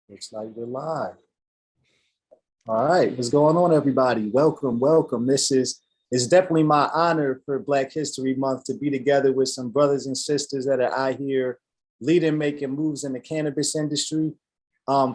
Looks like we're live. All right, what's going on, everybody? Welcome, welcome. It's definitely my honor for Black History Month to be together with some brothers and sisters that are out here leading, making moves in the cannabis industry.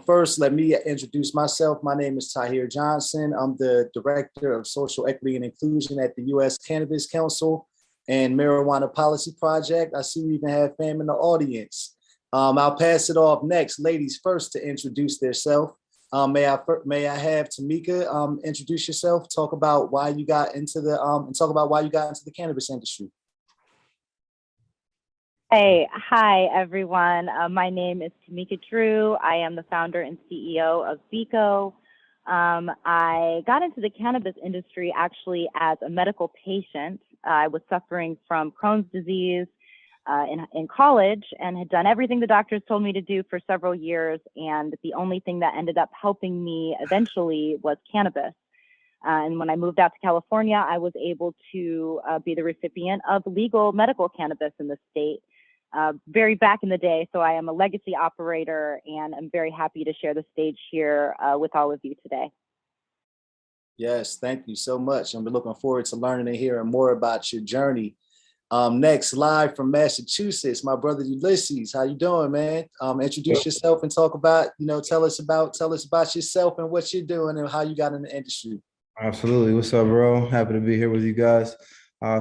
First, let me introduce myself. My name is Tahir Johnson. I'm the Director of Social Equity and Inclusion at the U.S. Cannabis Council and Marijuana Policy Project. I see we even have fam in the audience. I'll pass it off next. Ladies first to introduce themselves. May I have Timeka introduce yourself, talk about why you got into the cannabis industry. Hey, hi everyone. My name is Timeka Drew. I am the founder and CEO of Vico. I got into the cannabis industry actually as a medical patient. I was suffering from Crohn's disease in college and had done everything the doctors told me to do for several years. And the only thing that ended up helping me eventually was cannabis. And when I moved out to California, I was able to be the recipient of legal medical cannabis in the state very back in the day. So I am a legacy operator, and I'm very happy to share the stage here with all of you today. Yes, thank you so much. And we're looking forward to learning and hearing more about your journey. Next, live from Massachusetts, my brother Ulysses. How you doing, man? Introduce yourself and talk about, tell us about yourself and what you're doing and how you got in the industry. Absolutely. What's up, bro? Happy to be here with you guys.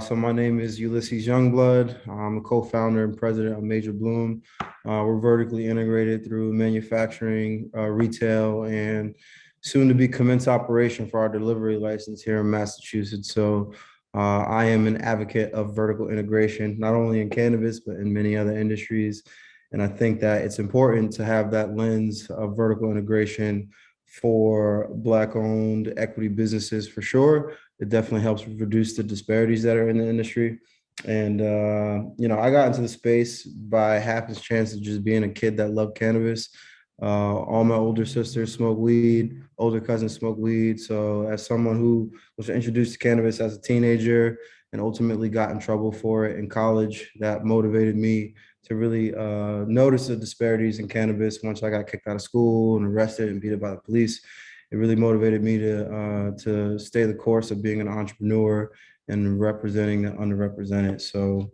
So my name is Ulysses Youngblood. I'm a co-founder and president of Major Bloom. We're vertically integrated through manufacturing, retail, and soon to be commence operation for our delivery license here in Massachusetts. So I am an advocate of vertical integration, not only in cannabis, but in many other industries. And I think that it's important to have that lens of vertical integration for Black-owned equity businesses for sure. It definitely helps reduce the disparities that are in the industry. And, I got into the space by happenstance of just being a kid that loved cannabis. All my older sisters smoke weed, older cousins smoke weed. So as someone who was introduced to cannabis as a teenager and ultimately got in trouble for it in college, that motivated me to really notice the disparities in cannabis. Once I got kicked out of school and arrested and beat up by the police, it really motivated me to stay the course of being an entrepreneur and representing the underrepresented. So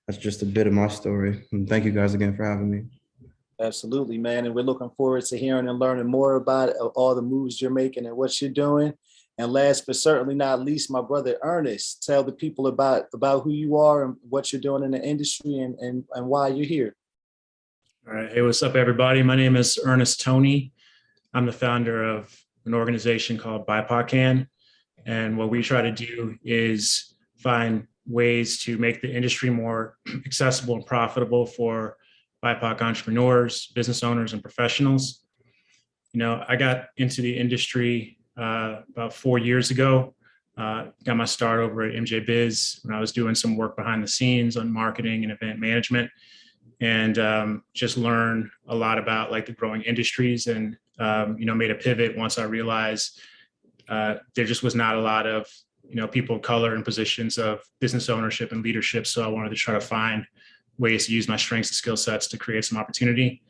that's just a bit of my story. And thank you guys again for having me. Absolutely, man. And we're looking forward to hearing and learning more about all the moves you're making and what you're doing. And last but certainly not least, my brother Ernest, tell the people about who you are and what you're doing in the industry and why you're here. All right. Hey, what's up, everybody? My name is Ernest Toney. I'm the founder of an organization called BIPOC. And what we try to do is find ways to make the industry more accessible and profitable for BIPOC entrepreneurs, business owners, and professionals. I got into the industry about 4 years ago. Got my start over at MJ Biz when I was doing some work behind the scenes on marketing and event management, and just learned a lot about like the growing industries, and made a pivot once I realized there just was not a lot of people of color in positions of business ownership and leadership. So I wanted to try to find ways to use my strengths and skill sets to create some opportunity.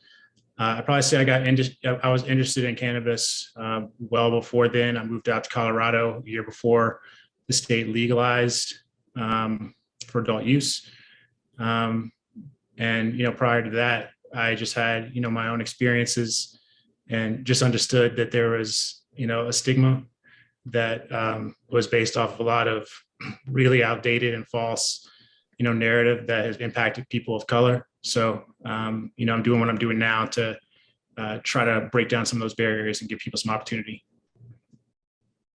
I'd probably say I was interested in cannabis well before then. I moved out to Colorado a year before the state legalized for adult use. And prior to that, I just had my own experiences and just understood that there was a stigma that was based off of a lot of really outdated and false narrative that has impacted people of color. So, I'm doing what I'm doing now to try to break down some of those barriers and give people some opportunity.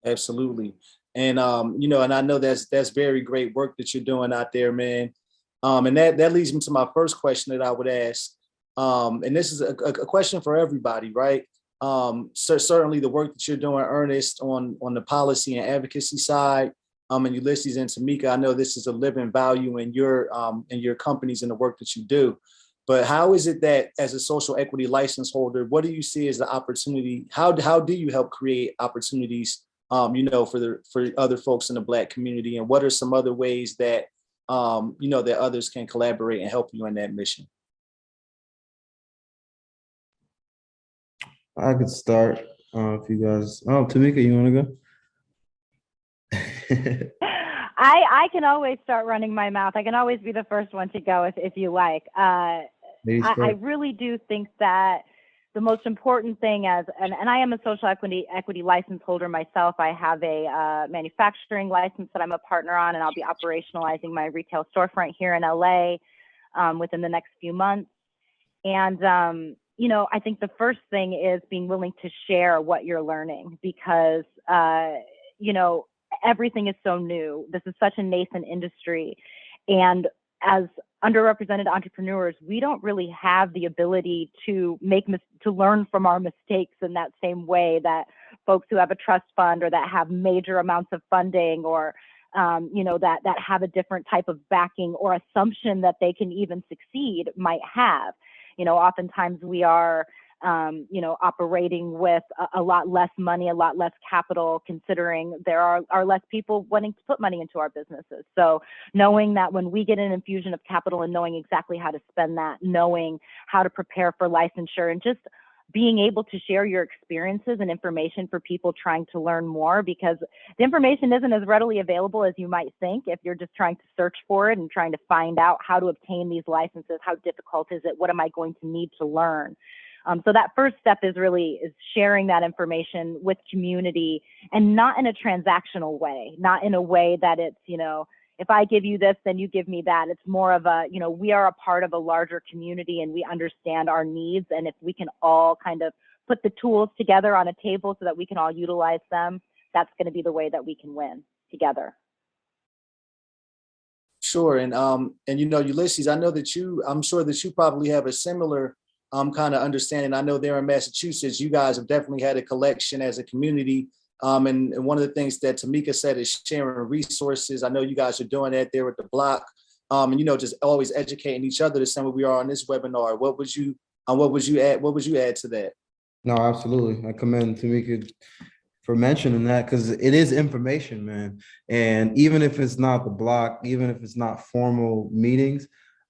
Absolutely. And, and I know that's very great work that you're doing out there, man. And that leads me to my first question that I would ask. And this is a question for everybody, right? So certainly the work that you're doing, Ernest, on the policy and advocacy side, and Ulysses and Timeka, I know this is a living value in your companies and the work that you do. But how is it that as a social equity license holder, what do you see as the opportunity? How do you help create opportunities, for other folks in the Black community? And what are some other ways that, that others can collaborate and help you in that mission? I could start if you guys. Oh, Tamika, you want to go? I can always start running my mouth. I can always be the first one to go if you like. Ladies I first. really do think that the most important thing and I am a social equity license holder myself. I have a manufacturing license that I'm a partner on, and I'll be operationalizing my retail storefront here in LA within the next few months. And, I think the first thing is being willing to share what you're learning because, everything is so new. This is such a nascent industry. And as underrepresented entrepreneurs, we don't really have the ability to learn from our mistakes in that same way that folks who have a trust fund or that have major amounts of funding or that have a different type of backing or assumption that they can even succeed might have. Oftentimes we are operating with a lot less money, a lot less capital, considering there are less people wanting to put money into our businesses. So knowing that when we get an infusion of capital and knowing exactly how to spend that, knowing how to prepare for licensure, and just being able to share your experiences and information for people trying to learn more, because the information isn't as readily available as you might think if you're just trying to search for it and trying to find out how to obtain these licenses. How difficult is it? What am I going to need to learn? So that first step is sharing that information with community, and not in a transactional way, not in a way that it's, if I give you this, then you give me that. It's more of we are a part of a larger community and we understand our needs. And if we can all kind of put the tools together on a table so that we can all utilize them, that's going to be the way that we can win together. Sure. And Ulysses, I'm sure that you probably have a similar kind of understanding. I know there in Massachusetts, you guys have definitely had a collection as a community. And one of the things that Timeka said is sharing resources. I know you guys are doing that there at the block, just always educating each other the same way we are on this webinar. What would you add to that? No, absolutely. I commend Tamika for mentioning that because it is information, man. And even if it's not the block, even if it's not formal meetings,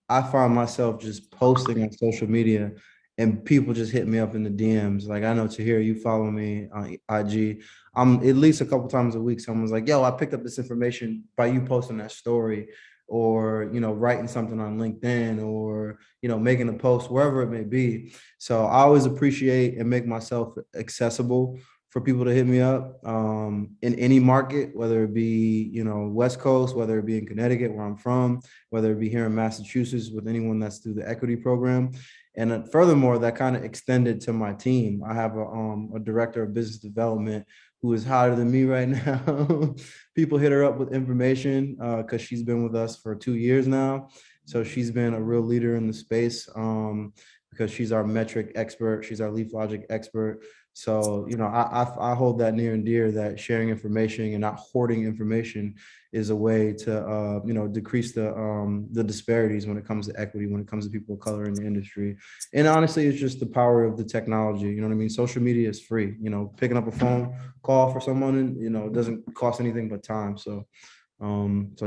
I find myself just posting on social media and people just hit me up in the DMs. Like I know Tahir, you follow me on IG. I'm at least a couple times a week. Someone's like, yo, I picked up this information by you posting that story or, writing something on LinkedIn or, making a post, wherever it may be. So I always appreciate and make myself accessible for people to hit me up in any market, whether it be, West Coast, whether it be in Connecticut, where I'm from, whether it be here in Massachusetts with anyone that's through the equity program. And furthermore, that kind of extended to my team. I have a director of business development who is hotter than me right now. People hit her up with information because she's been with us for 2 years now. So she's been a real leader in the space because she's our metric expert. She's our Leaf Logic expert. So, I hold that near and dear, that sharing information and not hoarding information is a way to, decrease the disparities when it comes to equity, when it comes to people of color in the industry. And honestly, it's just the power of the technology. You know what I mean? Social media is free, picking up a phone call for someone, and, it doesn't cost anything but time. So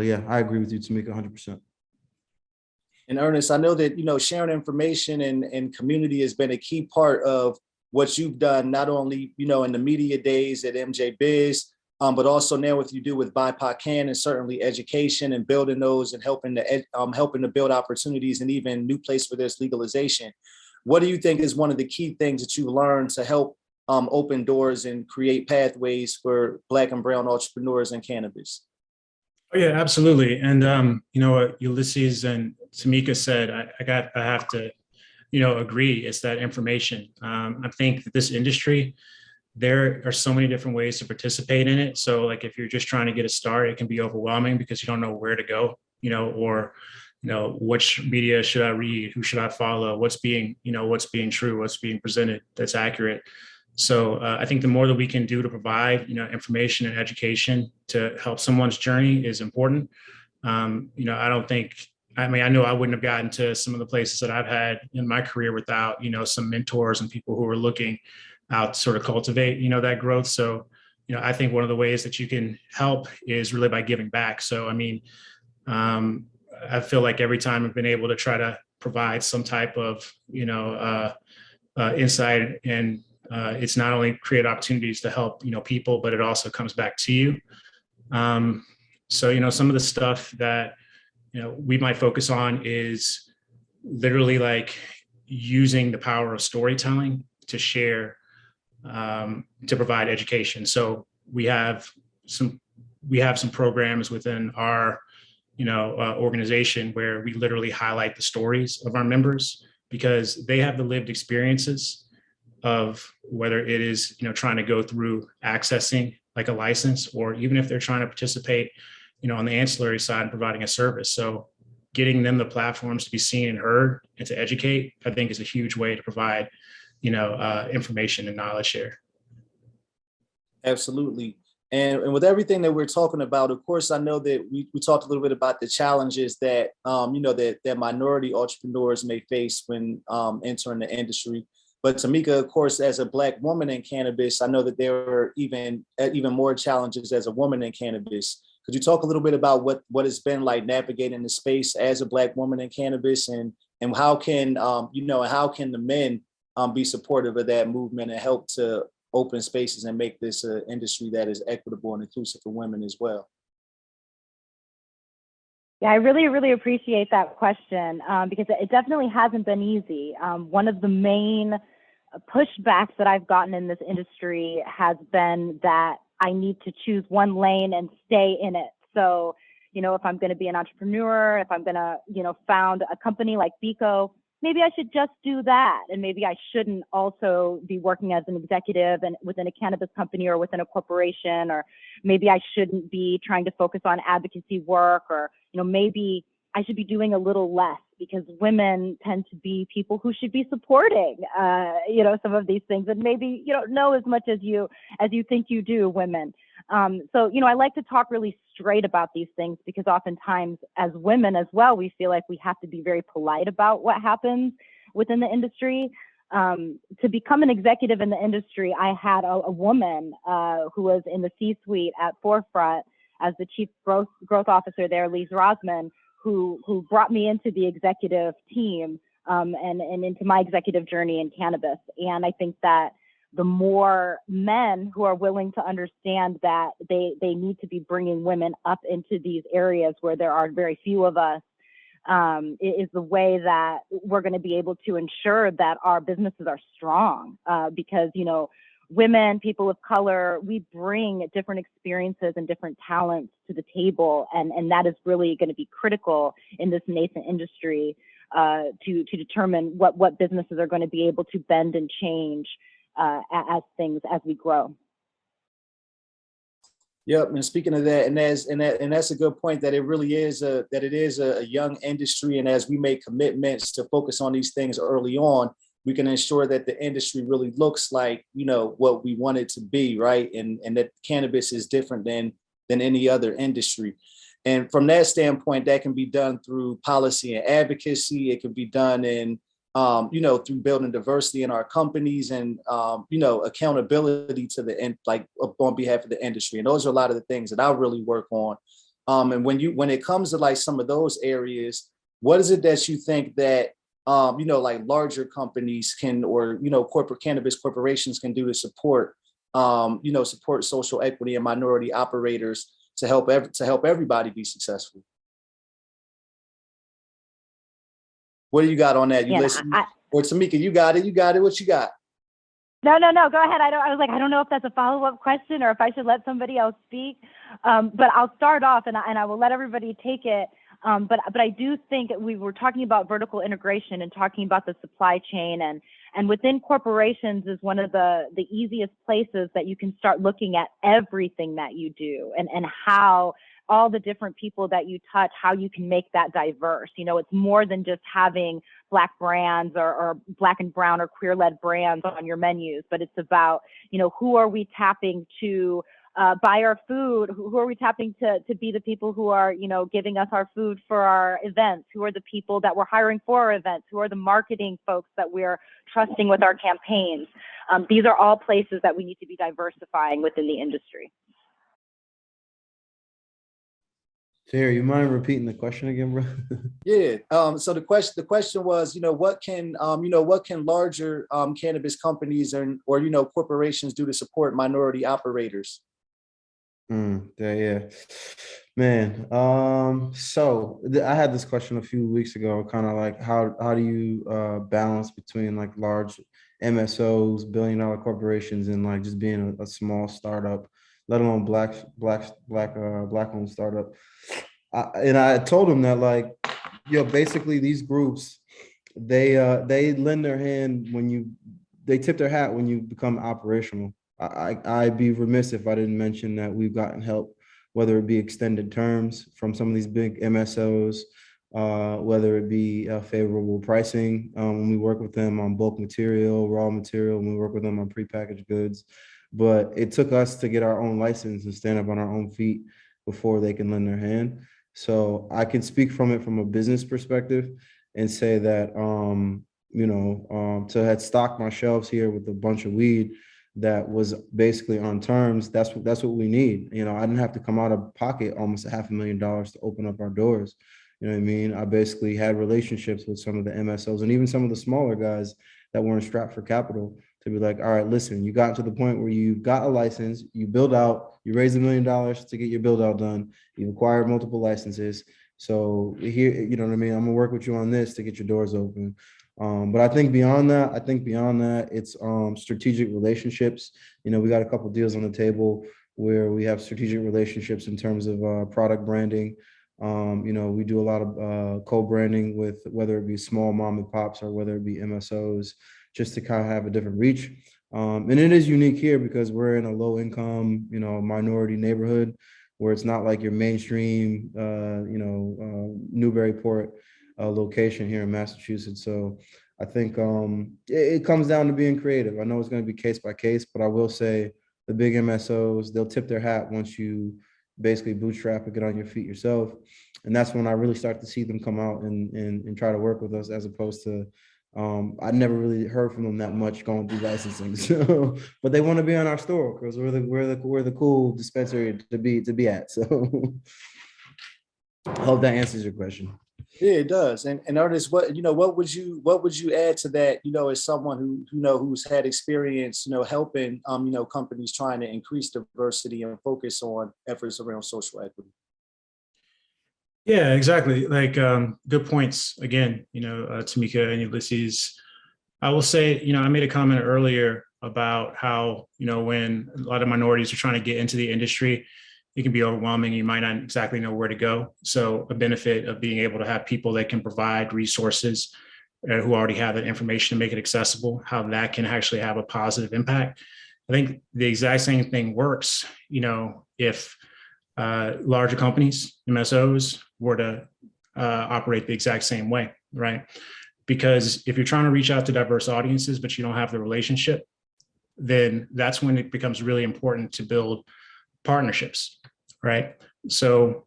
yeah, I agree with you, Timeka, 100%. And Ernest, I know that, sharing information and community has been a key part of what you've done, not only, in the media days at MJ Biz, but also now what you do with BIPOC Can, and certainly education and building those and helping to build opportunities and even new place for this legalization. What do you think is one of the key things that you've learned to help open doors and create pathways for Black and brown entrepreneurs in cannabis? Oh yeah, absolutely. And what Ulysses and Timeka said, I have to, agree. It's that information. I think that this industry, there are so many different ways to participate in it. So like if you're just trying to get a start, it can be overwhelming because you don't know where to go, or which media should I read, who should I follow, what's being true, what's being presented that's accurate. So I think the more that we can do to provide, information and education to help someone's journey is important. I know I wouldn't have gotten to some of the places that I've had in my career without, some mentors and people who were looking out to sort of cultivate, that growth. So, I think one of the ways that you can help is really by giving back. So, I feel like every time I've been able to try to provide some type of, insight and it's not only create opportunities to help, people, but it also comes back to you. So, some of the stuff that, we might focus on is literally like using the power of storytelling to share, to provide education. So we have some programs within our, organization where we literally highlight the stories of our members because they have the lived experiences of whether it is, trying to go through accessing like a license, or even if they're trying to participate, on the ancillary side and providing a service. So getting them the platforms to be seen and heard and to educate, I think is a huge way to provide, information and knowledge share. Absolutely. And with everything that we're talking about, of course, I know that we talked a little bit about the challenges that, that minority entrepreneurs may face when entering the industry. But Timeka, of course, as a Black woman in cannabis, I know that there are even more challenges as a woman in cannabis. Could you talk a little bit about what it's been like navigating the space as a Black woman in cannabis, and how can how can the men be supportive of that movement and help to open spaces and make this an industry that is equitable and inclusive for women as well? Yeah, I really, really appreciate that question because it definitely hasn't been easy. One of the main pushbacks that I've gotten in this industry has been that I need to choose one lane and stay in it. So, if I'm going to be an entrepreneur, if I'm going to, found a company like Bico, maybe I should just do that. And maybe I shouldn't also be working as an executive and within a cannabis company or within a corporation, or maybe I shouldn't be trying to focus on advocacy work, or, maybe I should be doing a little less because women tend to be people who should be supporting, some of these things. And maybe you don't know as much as you think you do, women. So, I like to talk really straight about these things because oftentimes as women as well, we feel like we have to be very polite about what happens within the industry. To become an executive in the industry, I had a woman who was in the C-suite at Forefront as the chief growth officer there, Lise Rosman, who brought me into the executive team and into my executive journey in cannabis. And I think that the more men who are willing to understand that they need to be bringing women up into these areas where there are very few of us, is the way that we're going to be able to ensure that our businesses are strong. Because, women, people of color, we bring different experiences and different talents to the table. And that is really going to be critical in this nascent industry to determine what businesses are going to be able to bend and change as we grow. Yep, and speaking of that, and that's a good point, that it really is a young industry, and as we make commitments to focus on these things early on, we can ensure that the industry really looks like what we want it to be, right? And that cannabis is different than any other industry. And from that standpoint, that can be done through policy and advocacy. It can be done in through building diversity in our companies and, accountability to the end, like on behalf of the industry. And those are a lot of the things that I really work on. And when it comes to like some of those areas, what is it that you think that, like larger companies can, or, corporate cannabis corporations can do to support, support social equity and minority operators to help everybody be successful? What do you got on that? You listen, or Timeka, you got it. What you got? No. Go ahead. I was like, I don't know if that's a follow-up question or if I should let somebody else speak. But I'll start off, and I will let everybody take it. But I do think we were talking about vertical integration and talking about the supply chain, and within corporations is one of the easiest places that you can start looking at everything that you do and how all the different people that you touch, how you can make that diverse. It's more than just having Black brands or Black and brown or queer-led brands on your menus, but it's about, who are we tapping to buy our food? Who are we tapping to be the people who are, giving us our food for our events? Who are the people that we're hiring for our events? Who are the marketing folks that we're trusting with our campaigns? These are all places that we need to be diversifying within the industry. Tahir, you mind repeating the question again, bro? Yeah. So the question was, what can larger cannabis companies or corporations do to support minority operators? Yeah, yeah. Man, I had this question a few weeks ago, kind of like how do you balance between like large MSOs, billion-dollar corporations, and like just being a small startup, let alone black-owned startup. And I told him that like, basically these groups, they lend their hand they tip their hat when you become operational. I'd be remiss if I didn't mention that we've gotten help, whether it be extended terms from some of these big MSOs, whether it be favorable pricing when we work with them on bulk material, raw material, when we work with them on prepackaged goods. But it took us to get our own license and stand up on our own feet before they can lend their hand. So I can speak from it from a business perspective and say that, to had stocked my shelves here with a bunch of weed that was basically on terms, that's what we need. I didn't have to come out of pocket almost $500,000 to open up our doors. You know what I mean? I basically had relationships with some of the MSOs and even some of the smaller guys that weren't strapped for capital to be like, all right, listen, you got to the point where you got a license, you build out, you raised $1 million to get your build out done, you've acquired multiple licenses. So here, you know what I mean? I'm gonna work with you on this to get your doors open. But I think beyond that, it's strategic relationships. We got a couple deals on the table where we have strategic relationships in terms of product branding. We do a lot of co-branding with whether it be small mom and pops or whether it be MSOs, just to kind of have a different reach. And it is unique here because we're in a low income, minority neighborhood where it's not like your mainstream, Newburyport location here in Massachusetts. So I think it comes down to being creative. I know it's going to be case by case, but I will say the big MSOs, they'll tip their hat once you basically bootstrap and get on your feet yourself. And that's when I really start to see them come out and try to work with us, as opposed to I never really heard from them that much going through licensing. So, but they want to be on our store because we're the cool dispensary to be at. So I hope that answers your question. Yeah, it does. And Ernest, what would you add to that, as someone who's had experience, helping companies trying to increase diversity and focus on efforts around social equity? Yeah, exactly. Like good points. Again, Timeka and Ulysses. I will say, I made a comment earlier about how, when a lot of minorities are trying to get into the industry, it can be overwhelming. You might not exactly know where to go. So a benefit of being able to have people that can provide resources who already have that information to make it accessible, how that can actually have a positive impact. I think the exact same thing works, if larger companies, MSOs, were to operate the exact same way, right? Because if you're trying to reach out to diverse audiences, but you don't have the relationship, then that's when it becomes really important to build partnerships, right? So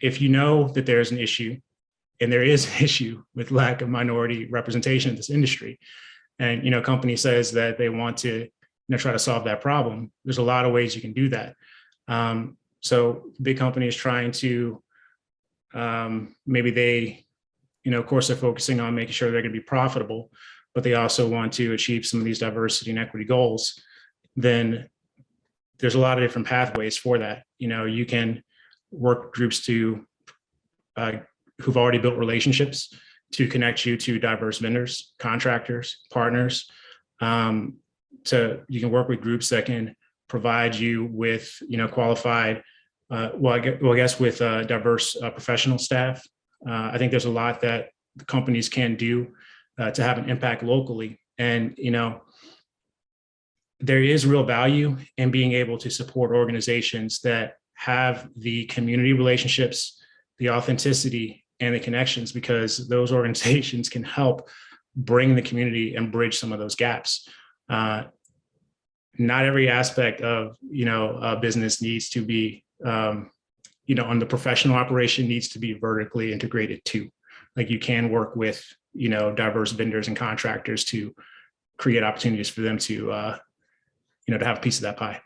if you know that there's an issue, and there is an issue with lack of minority representation in this industry, and company says that they want to try to solve that problem, there's a lot of ways you can do that. So big companies trying to maybe they, of course, they're focusing on making sure they're going to be profitable, but they also want to achieve some of these diversity and equity goals. Then there's a lot of different pathways for that. You can work with groups to who've already built relationships to connect you to diverse vendors, contractors, partners. You can work with groups that can provide you with qualified, with diverse professional staff. I think there's a lot that the companies can do to have an impact locally. And, there is real value in being able to support organizations that have the community relationships, the authenticity, and the connections, because those organizations can help bring the community and bridge some of those gaps. Not every aspect of, business needs to be, on the professional operation needs to be vertically integrated too. Like you can work with, diverse vendors and contractors to create opportunities for them to, to have a piece of that pie.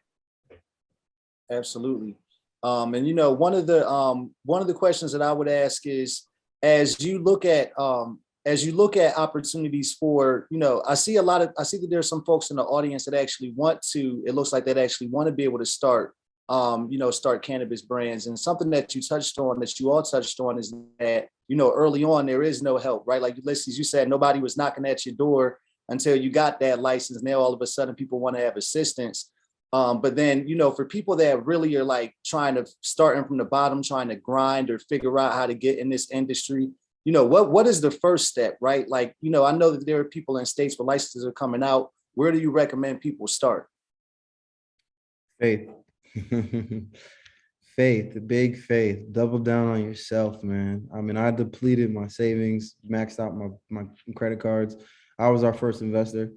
Absolutely. And one of the questions that I would ask is, as you look at opportunities for, I see that there's some folks in the audience that actually it looks like that actually want to be able to start, start cannabis brands. And something that you all touched on is that, early on, there is no help, right? Like Ulysses, you said nobody was knocking at your door until you got that license. Now, all of a sudden, people want to have assistance. But then, for people that really are like starting from the bottom, trying to grind or figure out how to get in this industry, what is the first step, right? Like, I know that there are people in states where licenses are coming out. Where do you recommend people start? Faith. Faith, big faith. Double down on yourself, man. I mean, I depleted my savings, maxed out my credit cards. I was our first investor.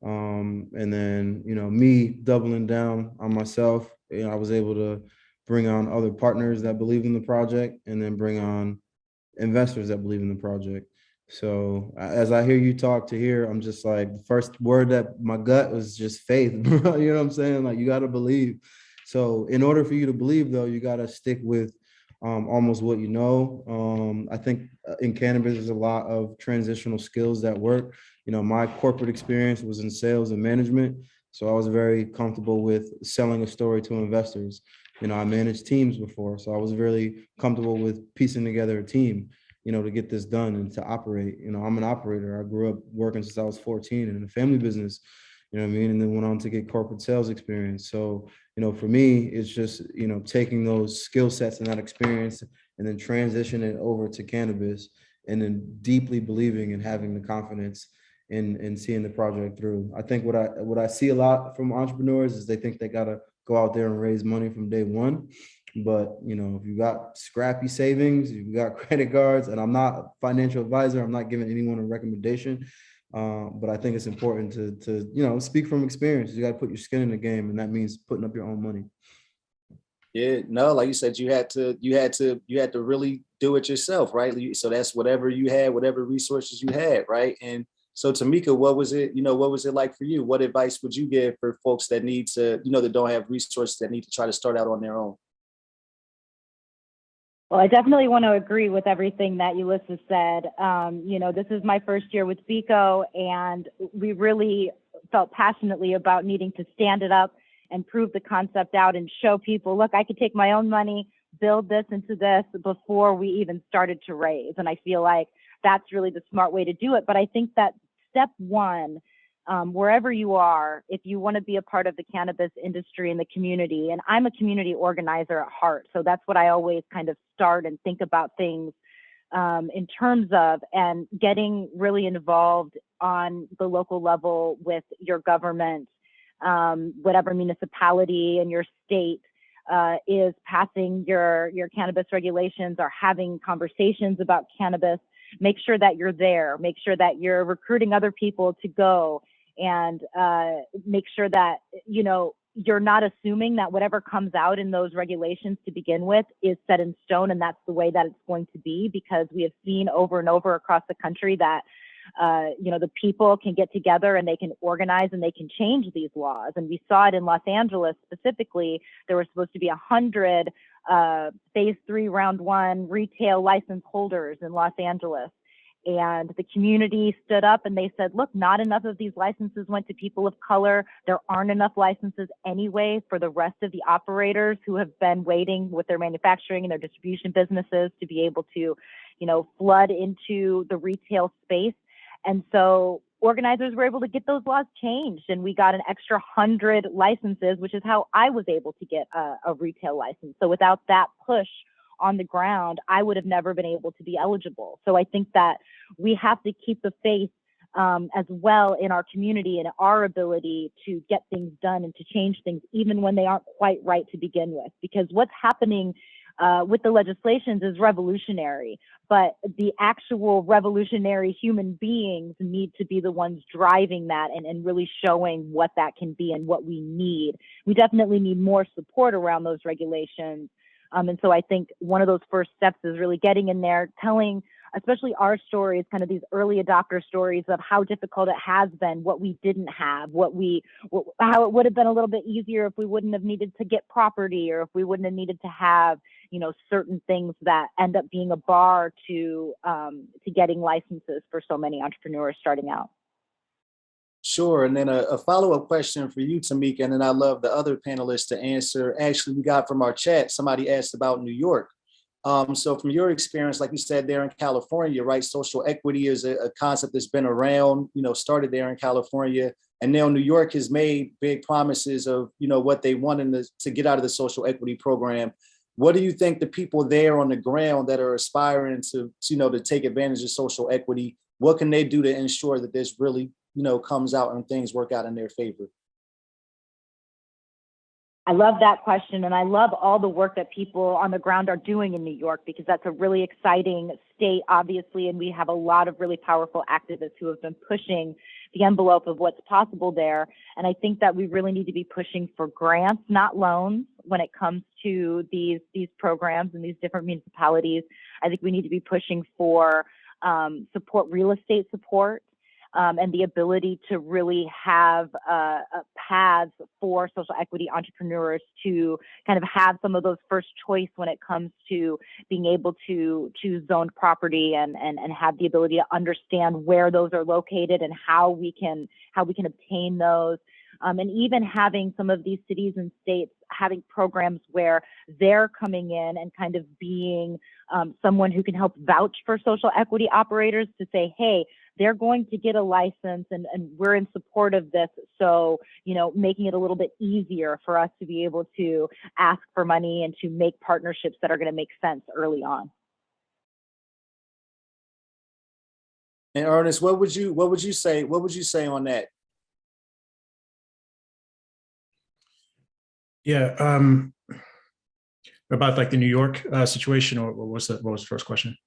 And then, me doubling down on myself, I was able to bring on other partners that believe in the project and then bring on investors that believe in the project. So as I hear you talk to here, I'm just like, the first word that my gut was just faith, bro. You know what I'm saying? Like, you got to believe. So in order for you to believe, though, you got to stick with almost what you know. I think in cannabis, there's a lot of transitional skills that work. My corporate experience was in sales and management. So I was very comfortable with selling a story to investors. I managed teams before, so I was really comfortable with piecing together a team, to get this done and to operate. I'm an operator. I grew up working since I was 14 in a family business, what I mean? And then went on to get corporate sales experience. So, for me, it's just, taking those skill sets and that experience and then transition it over to cannabis and then deeply believing and having the confidence in seeing the project through. I think what I see a lot from entrepreneurs is they think they got to go out there and raise money from day one. But, if you got scrappy savings, you've got credit cards, and I'm not a financial advisor, I'm not giving anyone a recommendation. But I think it's important to speak from experience. You got to put your skin in the game, and that means putting up your own money. Yeah, no, like you said, you had to really do it yourself, right? So that's whatever you had, whatever resources you had, right? And so Timeka, what was it like for you? What advice would you give for folks that need to, that don't have resources, that need to try to start out on their own? Well, I definitely want to agree with everything that Ulysses said. This is my first year with Vico, and we really felt passionately about needing to stand it up and prove the concept out and show people, look, I could take my own money, build this into this before we even started to raise. And I feel like that's really the smart way to do it. But I think that step one, wherever you are, if you want to be a part of the cannabis industry and the community, and I'm a community organizer at heart, so that's what I always kind of start and think about things in terms of, and getting really involved on the local level with your government, whatever municipality in your state is passing your cannabis regulations or having conversations about cannabis. Make sure that you're there. Make sure that you're recruiting other people to go, and make sure that, you're not assuming that whatever comes out in those regulations to begin with is set in stone and that's the way that it's going to be, because we have seen over and over across the country that, the people can get together and they can organize and they can change these laws. And we saw it in Los Angeles specifically. There were supposed to be 100 phase 3 round 1 retail license holders in Los Angeles. And the community stood up and they said, look, not enough of these licenses went to people of color. There aren't enough licenses anyway for the rest of the operators who have been waiting with their manufacturing and their distribution businesses to be able to, flood into the retail space. And so organizers were able to get those laws changed, and we got an extra 100 licenses, which is how I was able to get a retail license. So without that push on the ground, I would have never been able to be eligible. So I think that we have to keep the faith as well in our community and our ability to get things done and to change things, even when they aren't quite right to begin with. Because what's happening with the legislations is revolutionary, but the actual revolutionary human beings need to be the ones driving that and really showing what that can be and what we need. We definitely need more support around those regulations. And so I think one of those first steps is really getting in there, telling especially our stories, kind of these early adopter stories of how difficult it has been, what we didn't have, how it would have been a little bit easier if we wouldn't have needed to get property, or if we wouldn't have needed to have, certain things that end up being a bar to getting licenses for so many entrepreneurs starting out. Sure. And then a follow-up question for you, Timeka, and then I love the other panelists to answer. Actually, we got from our chat, somebody asked about New York. So from your experience, like you said, there in California, right? Social equity is a concept that's been around, started there in California. And now New York has made big promises of, what they want to get out of the social equity program. What do you think the people there on the ground that are aspiring to take advantage of social equity, what can they do to ensure that this really, comes out and things work out in their favor? I love that question. And I love all the work that people on the ground are doing in New York, because that's a really exciting state, obviously. And we have a lot of really powerful activists who have been pushing the envelope of what's possible there. And I think that we really need to be pushing for grants, not loans, when it comes to these programs and these different municipalities. I think we need to be pushing for real estate support. And the ability to really have paths for social equity entrepreneurs to kind of have some of those first choice when it comes to being able to choose zoned property and have the ability to understand where those are located and how we can obtain those. And even having some of these cities and states having programs where they're coming in and kind of being someone who can help vouch for social equity operators to say, hey, they're going to get a license and we're in support of this. So, making it a little bit easier for us to be able to ask for money and to make partnerships that are going to make sense early on. And Ernest, what would you say on that? Yeah, about like the New York situation, or what was the first question?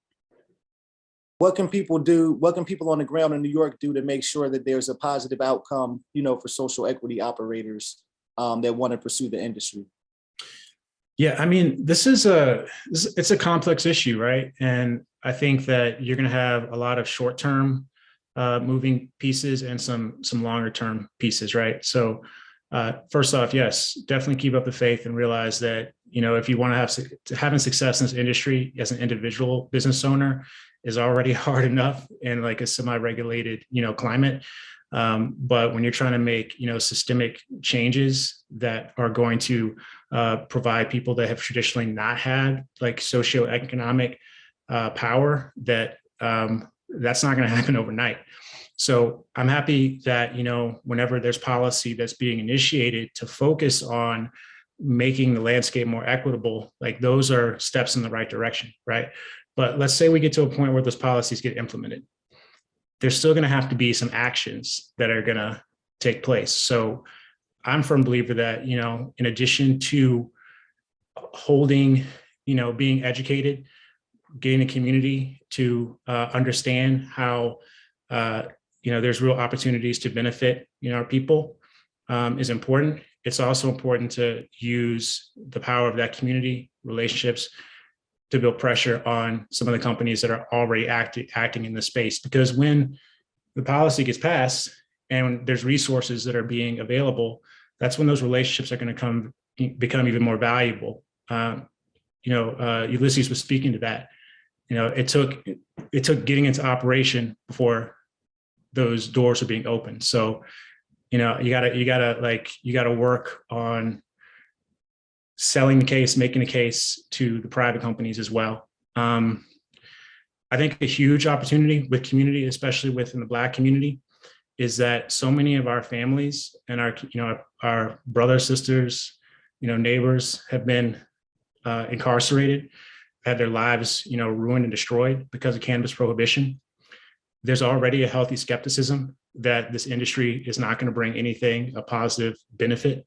What can people do? What can people on the ground in New York do to make sure that there's a positive outcome, for social equity operators that want to pursue the industry? Yeah, I mean, it's a complex issue, right? And I think that you're going to have a lot of short-term moving pieces and some longer-term pieces, right? So first off, yes, definitely keep up the faith and realize that, if you want to having success in this industry as an individual business owner is already hard enough in like a semi-regulated, climate. But when you're trying to make, systemic changes that are going to provide people that have traditionally not had like socioeconomic power, that's not going to happen overnight. So I'm happy that, whenever there's policy that's being initiated to focus on making the landscape more equitable, like those are steps in the right direction, right? But let's say we get to a point where those policies get implemented. There's still going to have to be some actions that are going to take place. So I'm a firm believer that, in addition to holding, being educated, getting the community to understand how, there's real opportunities to benefit, our people is important. It's also important to use the power of that community relationships to build pressure on some of the companies that are already acting in the space. Because when the policy gets passed and there's resources that are being available, that's when those relationships are going to become even more valuable. Ulysses was speaking to that. It took getting into operation before those doors are being opened. So, you gotta work on selling the case, making a case to the private companies as well. I think a huge opportunity with community, especially within the Black community, is that so many of our families and our brothers, sisters, neighbors have been incarcerated, had their lives, ruined and destroyed because of cannabis prohibition. There's already a healthy skepticism that this industry is not going to bring anything a positive benefit.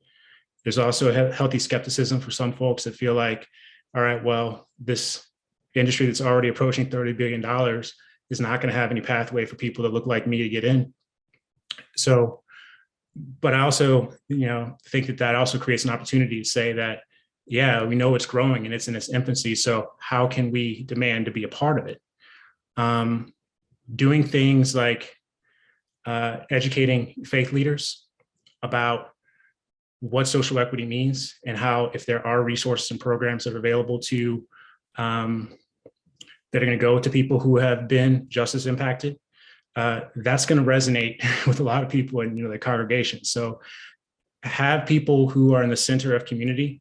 There's also a healthy skepticism for some folks that feel like, all right, well, this industry that's already approaching $30 billion is not going to have any pathway for people that look like me to get in. So, but I also, think that also creates an opportunity to say that, yeah, we know it's growing and it's in its infancy. So how can we demand to be a part of it? doing things like educating faith leaders about what social equity means and how, if there are resources and programs that are available to that are going to go to people who have been justice impacted, that's going to resonate with a lot of people in the congregation. So have people who are in the center of community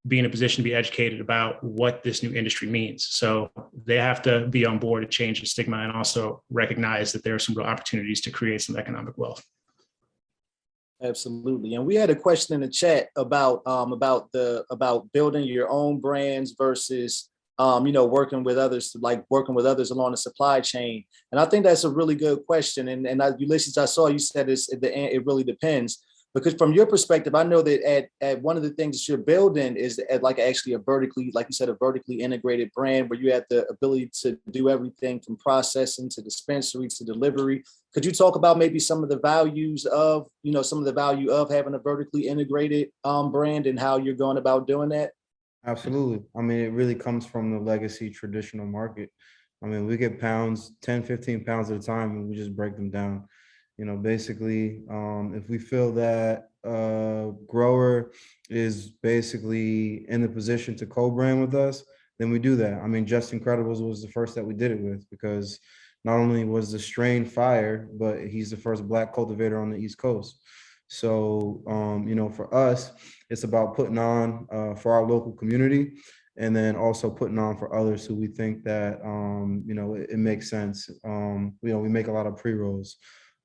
be in a position to be educated about what this new industry means. So they have to be on board to change the stigma and also recognize that there are some real opportunities to create some economic wealth. Absolutely. And we had a question in the chat about building your own brands versus working with others, like working with others along the supply chain. And I think that's a really good question. And Ulysses, I saw you said this at the end, it really depends. Because from your perspective, I know that at one of the things that you're building is like actually a vertically, like you said, a vertically integrated brand where you have the ability to do everything from processing to dispensary to delivery. Could you talk about maybe some of the values of, some of the value of having a vertically integrated brand and how you're going about doing that? Absolutely. I mean, it really comes from the legacy traditional market. I mean, we get pounds, 10, 15 pounds at a time, and we just break them down. Basically, if we feel that grower is basically in the position to co-brand with us, then we do that. I mean, Just Incredibles was the first that we did it with, because not only was the strain fire, but he's the first Black cultivator on the East Coast. So, for us, it's about putting on for our local community, and then also putting on for others who we think that, it makes sense. We make a lot of pre-rolls.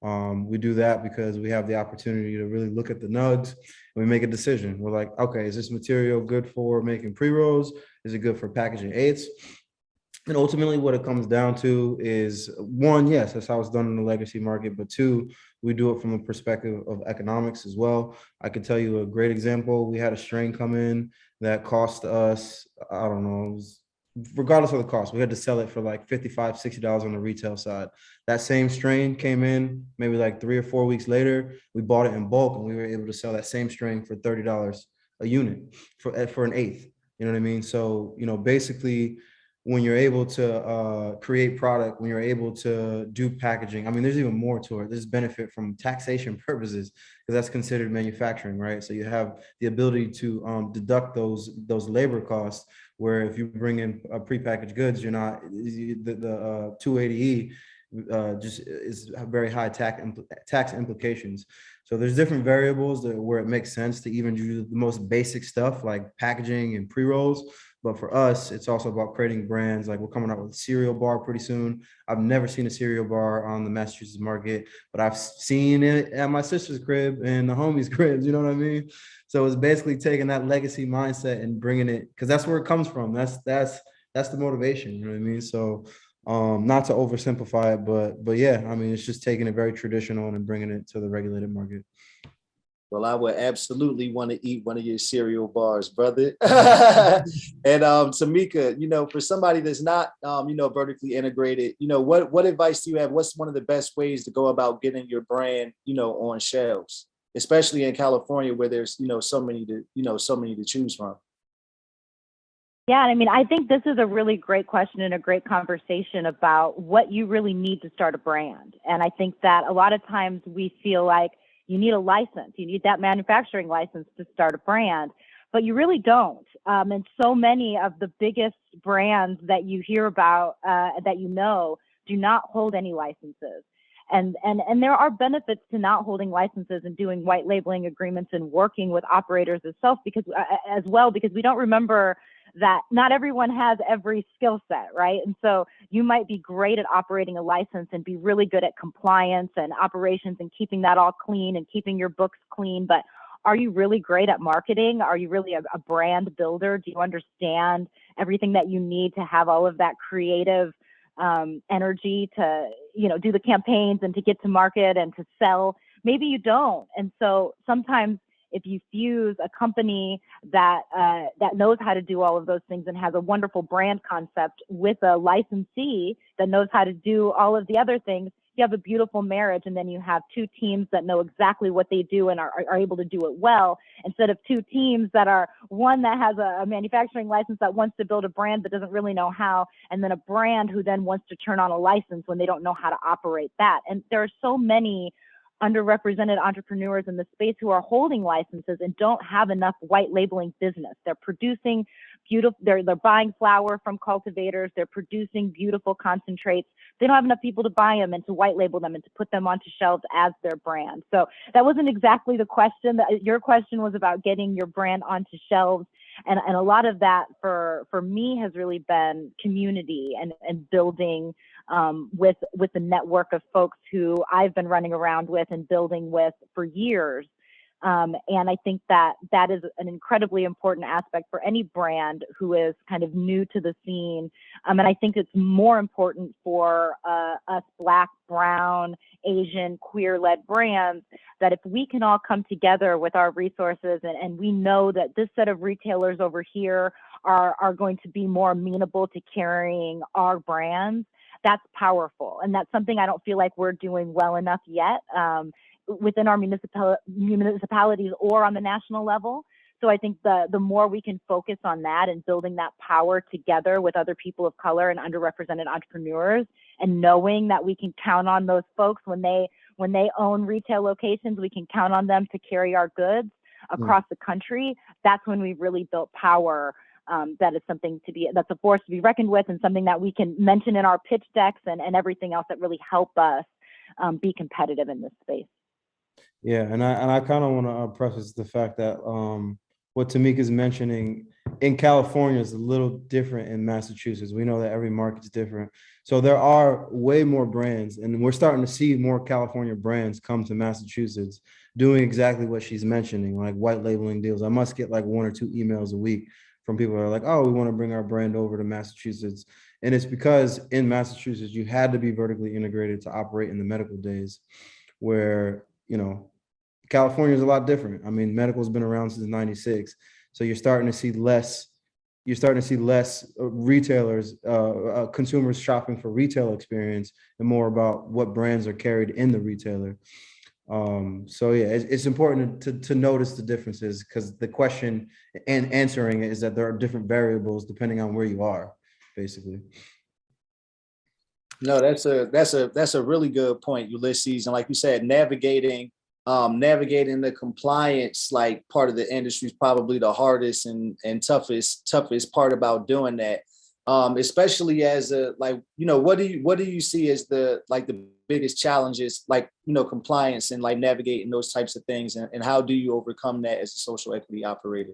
We do that because we have the opportunity to really look at the nugs and we make a decision. We're like, okay, is this material good for making pre-rolls? Is it good for packaging eighths? And ultimately what it comes down to is, one, yes, that's how it's done in the legacy market, but two, we do it from the perspective of economics as well. I could tell you a great example. We had a strain come in that cost us, I don't know, regardless of the cost, we had to sell it for like $55, $60 on the retail side. That same strain came in maybe like 3 or 4 weeks later. We bought it in bulk and we were able to sell that same strain for $30 a unit for an eighth. You know what I mean? So, basically, when you're able to create product, when you're able to do packaging, I mean, there's even more to it. There's benefit from taxation purposes, because that's considered manufacturing, right? So you have the ability to deduct those labor costs, where if you bring in prepackaged goods, you're not, the 280E just is very high tax implications. So there's different variables where it makes sense to even do the most basic stuff like packaging and pre-rolls. But for us, it's also about creating brands. Like, we're coming out with a cereal bar pretty soon. I've never seen a cereal bar on the Massachusetts market, but I've seen it at my sister's crib and the homies' cribs, you know what I mean? So it's basically taking that legacy mindset and bringing it, because that's where it comes from. That's the motivation, you know what I mean? So not to oversimplify it, but yeah, I mean, it's just taking it very traditional and bringing it to the regulated market. Well, I would absolutely want to eat one of your cereal bars, brother. And Timeka, for somebody that's not, vertically integrated, what advice do you have? What's one of the best ways to go about getting your brand, on shelves, especially in California, where there's, so many to choose from? Yeah, I mean, I think this is a really great question and a great conversation about what you really need to start a brand. And I think that a lot of times we feel like you need a license, you need that manufacturing license to start a brand, but you really don't. And so many of the biggest brands that you hear about, that do not hold any licenses. And there are benefits to not holding licenses and doing white labeling agreements and working with operators because we don't remember that not everyone has every skill set, right? And so you might be great at operating a license and be really good at compliance and operations and keeping that all clean and keeping your books clean, but are you really great at marketing? Are you really a brand builder? Do you understand everything that you need to have all of that creative energy to, do the campaigns and to get to market and to sell? Maybe you don't. And so sometimes if you fuse a company that knows how to do all of those things and has a wonderful brand concept with a licensee that knows how to do all of the other things, you have a beautiful marriage, and then you have two teams that know exactly what they do and are able to do it well, instead of two teams that are one that has a manufacturing license that wants to build a brand but doesn't really know how, and then a brand who then wants to turn on a license when they don't know how to operate that. And there are so many underrepresented entrepreneurs in the space who are holding licenses and don't have enough white labeling business. They're producing beautiful, they're buying flower from cultivators, they're producing beautiful concentrates. They don't have enough people to buy them and to white label them and to put them onto shelves as their brand. So that wasn't exactly the question. Your question was about getting your brand onto shelves. And a lot of that for me has really been community and building with the network of folks who I've been running around with and building with for years. And I think that is an incredibly important aspect for any brand who is kind of new to the scene. And I think it's more important for us Black, Brown, Asian, queer-led brands, that if we can all come together with our resources and we know that this set of retailers over here are going to be more amenable to carrying our brands, that's powerful. And that's something I don't feel like we're doing well enough yet. Within our municipalities or on the national level. So I think the more we can focus on that and building that power together with other people of color and underrepresented entrepreneurs, and knowing that we can count on those folks when they own retail locations, we can count on them to carry our goods across the country. That's when we've really built power. That is that's a force to be reckoned with, and something that we can mention in our pitch decks and everything else that really help us be competitive in this space. Yeah, and I kind of want to preface the fact that what Timeka's mentioning in California is a little different in Massachusetts. We know that every market's different. So there are way more brands, and we're starting to see more California brands come to Massachusetts doing exactly what she's mentioning, like white labeling deals. I must get like 1 or 2 emails a week from people that are like, oh, we want to bring our brand over to Massachusetts. And it's because in Massachusetts, you had to be vertically integrated to operate in the medical days, where, California is a lot different. I mean, medical's been around since '96, so you're starting to see less. You're starting to see less retailers, consumers shopping for retail experience, and more about what brands are carried in the retailer. So yeah, it's important to notice the differences, because the question and answering it is that there are different variables depending on where you are, basically. No, that's a really good point, Ulysses. And like you said, navigating the compliance like part of the industry is probably the hardest and toughest part about doing that. Especially as what do you see as the biggest challenges, compliance and navigating those types of things, and how do you overcome that as a social equity operator?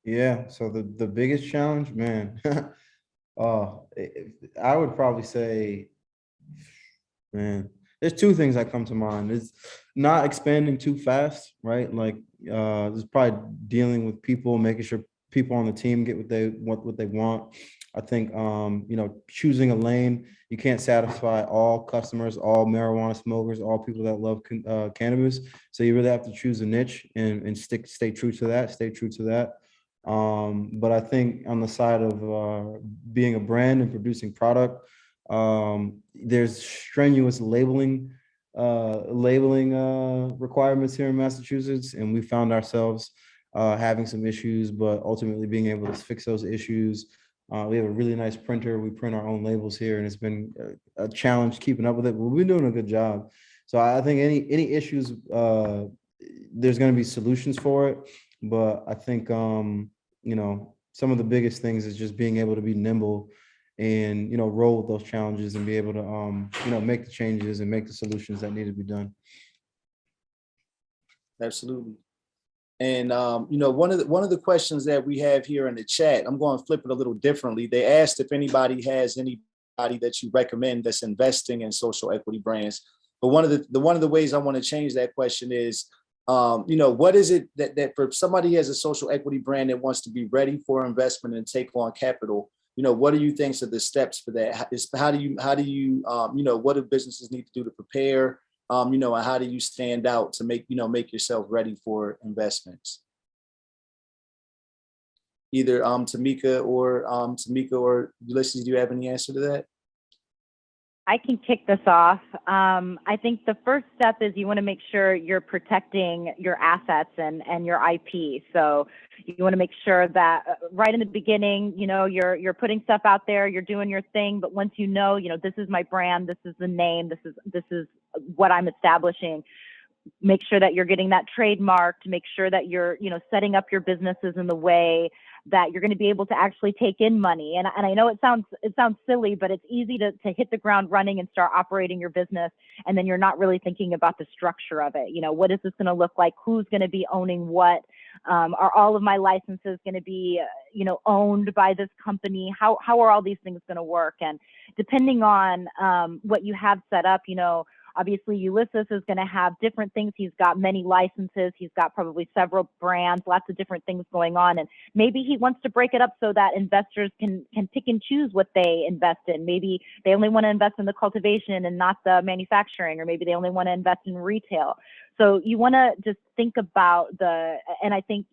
Yeah, so the biggest challenge, man, I would probably say, man, there's 2 things that come to mind. It's not expanding too fast, right? There's probably dealing with people, making sure people on the team get what they want. I think, choosing a lane. You can't satisfy all customers, all marijuana smokers, all people that love cannabis. So you really have to choose a niche and stay true to that. But I think on the side of being a brand and producing product, there's strenuous labeling requirements here in Massachusetts, and we found ourselves having some issues, but ultimately being able to fix those issues. We have a really nice printer. We print our own labels here, and it's been a challenge keeping up with it, but we've been doing a good job. So I think any issues, there's going to be solutions for it. But I think, some of the biggest things is just being able to be nimble and, roll with those challenges and be able to, make the changes and make the solutions that need to be done. Absolutely. And, one of the questions that we have here in the chat, I'm going to flip it a little differently. They asked if anybody has anybody that you recommend that's investing in social equity brands. But one of the ways I want to change that question is, what is it that for somebody who has a social equity brand that wants to be ready for investment and take on capital, what do you think are the steps for that? How do you what do businesses need to do to prepare? And how do you stand out to make yourself ready for investments? Either Timeka or Ulysses, do you have any answer to that? I can kick this off. I think the first step is you want to make sure you're protecting your assets and your IP. So you want to make sure that right in the beginning, you're putting stuff out there, you're doing your thing. But once this is my brand, this is the name, this is what I'm establishing. Make sure that you're getting that trademarked, make sure that you're, setting up your businesses in the way that you're going to be able to actually take in money. And I know it sounds silly, but it's easy to hit the ground running and start operating your business. And then you're not really thinking about the structure of it. What is this going to look like? Who's going to be owning what? Are all of my licenses going to be, owned by this company? How are all these things going to work? And depending on what you have set up, obviously, Ulysses is going to have different things. He's got many licenses. He's got probably several brands, lots of different things going on. And maybe he wants to break it up so that investors can pick and choose what they invest in. Maybe they only want to invest in the cultivation and not the manufacturing, or maybe they only want to invest in retail. So you want to just think about and I think,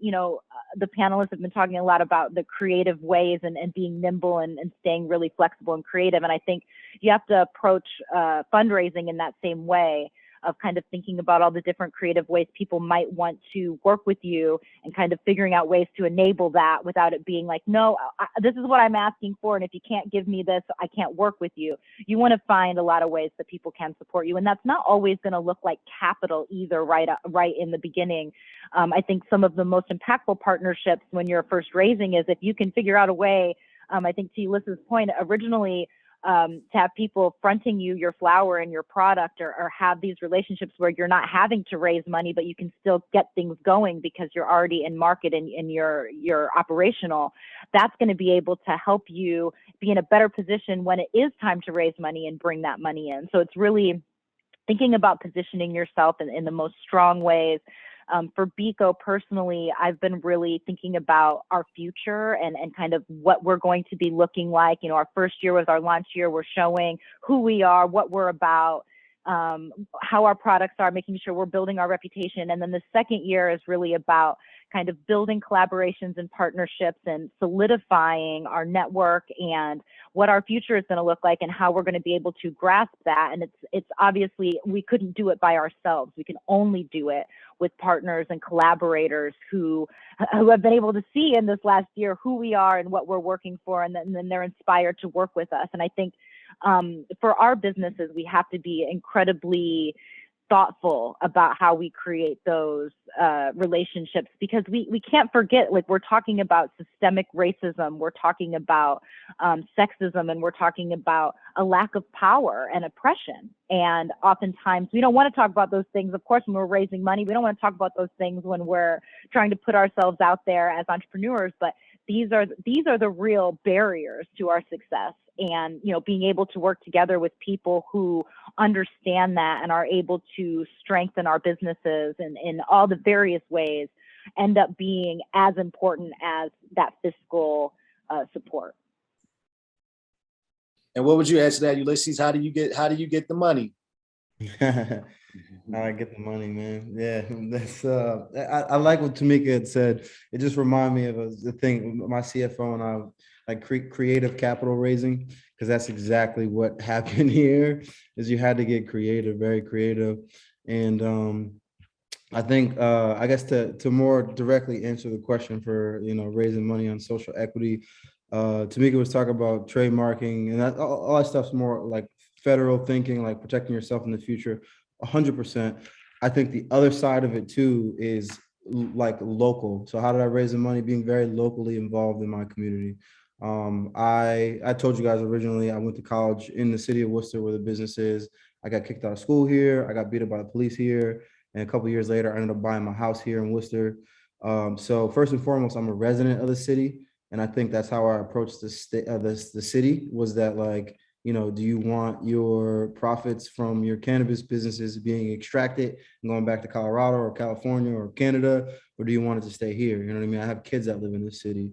the panelists have been talking a lot about the creative ways and being nimble and staying really flexible and creative. And I think you have to approach fundraising in that same way of kind of thinking about all the different creative ways people might want to work with you and kind of figuring out ways to enable that without it being like, no, this is what I'm asking for. And if you can't give me this, I can't work with you. You want to find a lot of ways that people can support you. And that's not always going to look like capital either right in the beginning. I think some of the most impactful partnerships when you're first raising is if you can figure out a way, I think to Ulysses' point, originally, to have people fronting you your flower and your product, or have these relationships where you're not having to raise money, but you can still get things going because you're already in market and you're operational. That's going to be able to help you be in a better position when it is time to raise money and bring that money in. So it's really thinking about positioning yourself in the most strong ways. For Bico personally, I've been really thinking about our future and kind of what we're going to be looking like. Our first year was our launch year. We're showing who we are, what we're about, how our products are, making sure we're building our reputation. And then the second year is really about kind of building collaborations and partnerships and solidifying our network and what our future is going to look like and how we're going to be able to grasp that. And it's obviously, we couldn't do it by ourselves. We can only do it with partners and collaborators who have been able to see in this last year who we are and what we're working for, and then they're inspired to work with us. And I think for our businesses, we have to be incredibly thoughtful about how we create those relationships, because we can't forget, like, we're talking about systemic racism, we're talking about sexism, and we're talking about a lack of power and oppression. And oftentimes we don't want to talk about those things. Of course, when we're raising money, we don't want to talk about those things when we're trying to put ourselves out there as entrepreneurs. But these are the real barriers to our success. And, being able to work together with people who understand that and are able to strengthen our businesses in all the various ways end up being as important as that fiscal support. And what would you add to that, Ulysses? How do you get the money? How I get the money, man. Yeah, that's I like what Timeka had said. It just reminded me of the thing my CFO and I, like, creative capital raising, because that's exactly what happened here. Is you had to get creative, very creative. And I think I guess to more directly answer the question for raising money on social equity, Timeka was talking about trademarking, and all that stuff's more like federal thinking, like protecting yourself in the future. 100%. I think the other side of it too is like local. So how did I raise the money? Being very locally involved in my community. I told you guys originally I went to college in the city of Worcester, where the business is. I got kicked out of school here. I got beat up by the police here. And a couple of years later, I ended up buying my house here in Worcester. So first and foremost, I'm a resident of the city. And I think that's how I approached the city, was that, like, do you want your profits from your cannabis businesses being extracted and going back to Colorado or California or Canada, or do you want it to stay here? You know what I mean? I have kids that live in this city.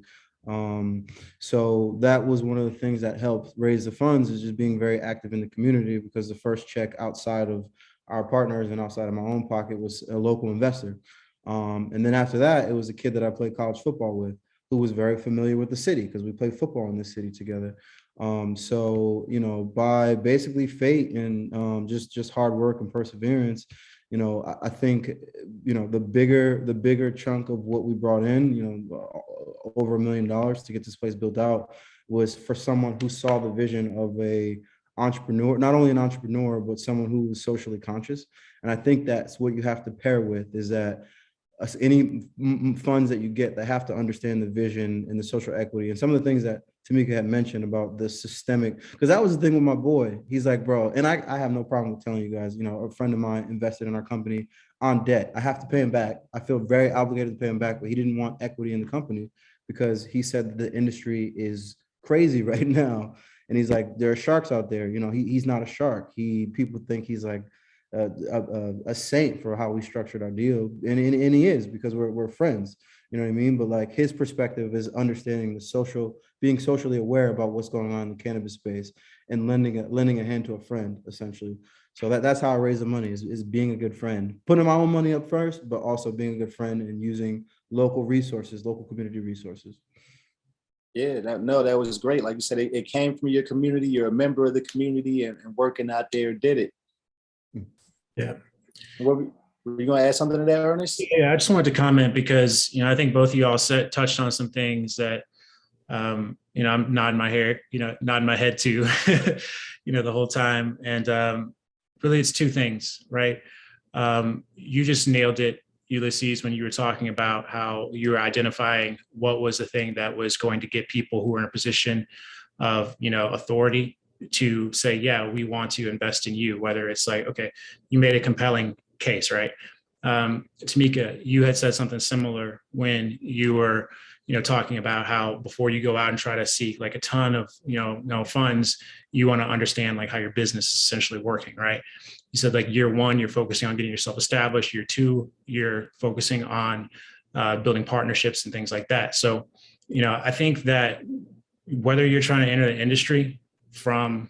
So that was one of the things that helped raise the funds, is just being very active in the community, because the first check outside of our partners and outside of my own pocket was a local investor. And then after that, it was a kid that I played college football with, who was very familiar with the city, because we played football in the city together. So, you know, by basically fate and just hard work and perseverance, you know, I think, you know, the bigger chunk of what we brought in, you know, over $1 million to get this place built out was for someone who saw the vision of a entrepreneur, not only an entrepreneur, but someone who was socially conscious. And I think that's what you have to pair with, is that any funds that you get, that have to understand the vision and the social equity and some of the things that Timeka had mentioned about the systemic, because that was the thing with my boy. He's like, bro, and I have no problem with telling you guys, you know, a friend of mine invested in our company on debt. I have to pay him back. I feel very obligated to pay him back, but he didn't want equity in the company because he said that the industry is crazy right now. And he's like, there are sharks out there. You know, he's not a shark. People think he's like a saint for how we structured our deal, and he is, because we're friends. You know what I mean? But like, his perspective is understanding being socially aware about what's going on in the cannabis space and lending a hand to a friend, essentially. So that's how I raise the money, is being a good friend, putting my own money up first, but also being a good friend and using local resources, local community resources. Yeah, that was great. Like you said, it came from your community. You're a member of the community, and working out there did it. Yeah. Were you going to add something to that, Ernest? Yeah, I just wanted to comment because, you know, I think both of y'all touched on some things that, you know, I'm nodding my head to, you know, the whole time. And really, it's two things, right? You just nailed it, Ulysses, when you were talking about how you were identifying what was the thing that was going to get people who are in a position of, you know, authority to say, yeah, we want to invest in you, whether it's like, okay, you made a compelling case, right? Timeka, you had said something similar when you were, you know, talking about how before you go out and try to seek like a ton of, you know, funds, you want to understand like how your business is essentially working, right? You said like year one, you're focusing on getting yourself established. Year two, you're focusing on building partnerships and things like that. So, you know, I think that whether you're trying to enter the industry from,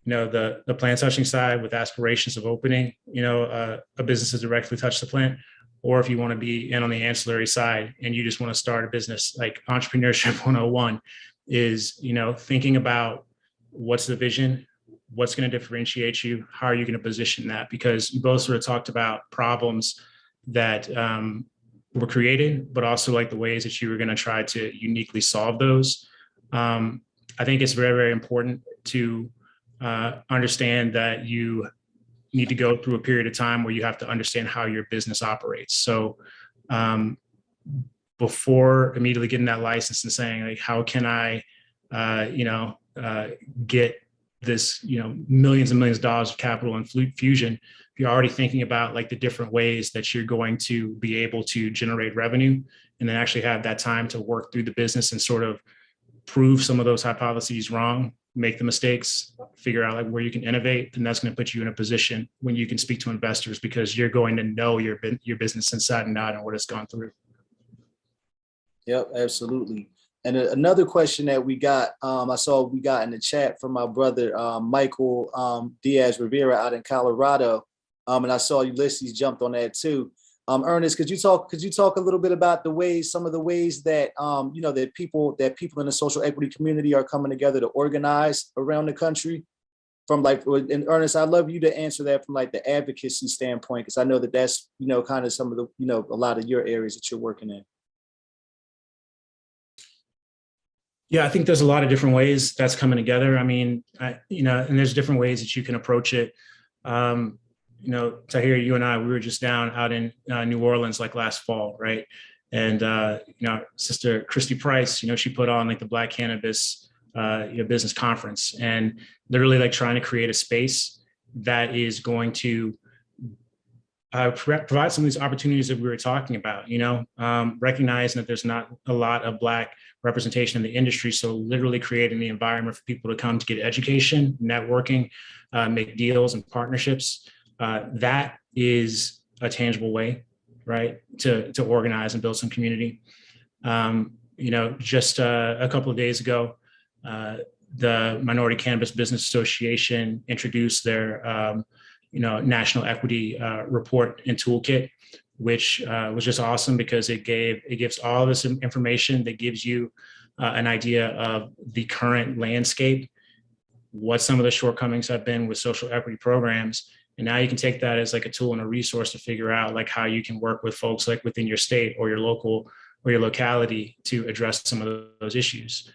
you know, the plant touching side with aspirations of opening, you know, a business to directly touch the plant, or if you want to be in on the ancillary side and you just want to start a business, like entrepreneurship 101 is, you know, thinking about what's the vision, what's going to differentiate you, how are you going to position that? Because you both sort of talked about problems that were created, but also like the ways that you were going to try to uniquely solve those. I think it's very, very important to understand that you need to go through a period of time where you have to understand how your business operates. So before immediately getting that license and saying like, how can I, get this, you know, millions and millions of dollars of capital and fusion, you're already thinking about like the different ways that you're going to be able to generate revenue, and then actually have that time to work through the business and sort of prove some of those hypotheses wrong, make the mistakes, figure out like where you can innovate, and that's going to put you in a position when you can speak to investors because you're going to know your business inside and out and what it's gone through. Yep, absolutely. And another question that we got, I saw we got in the chat from my brother Michael Diaz Rivera out in Colorado, and I saw Ulysses jumped on that too. Ernest, could you talk a little bit about some of the ways that that people in the social equity community are coming together to organize around the country? From like, and Ernest, I'd love you to answer that from like the advocacy standpoint, because I know that that's kind of some of the a lot of your areas that you're working in. Yeah, I think there's a lot of different ways that's coming together. I mean, and there's different ways that you can approach it. Tahir, you and I, we were just down out in New Orleans like last fall, right? And Sister Christy Price, she put on like the Black Cannabis business conference, and literally like trying to create a space that is going to provide some of these opportunities that we were talking about, recognizing that there's not a lot of Black representation in the industry. So literally creating the environment for people to come to get education, networking, make deals and partnerships. That is a tangible way, right, to organize and build some community. Just a couple of days ago, the Minority Cannabis Business Association introduced their national equity report and toolkit, which was just awesome because it gives all this information that gives you an idea of the current landscape, what some of the shortcomings have been with social equity programs. And now you can take that as like a tool and a resource to figure out like how you can work with folks like within your state or your local or your locality to address some of those issues.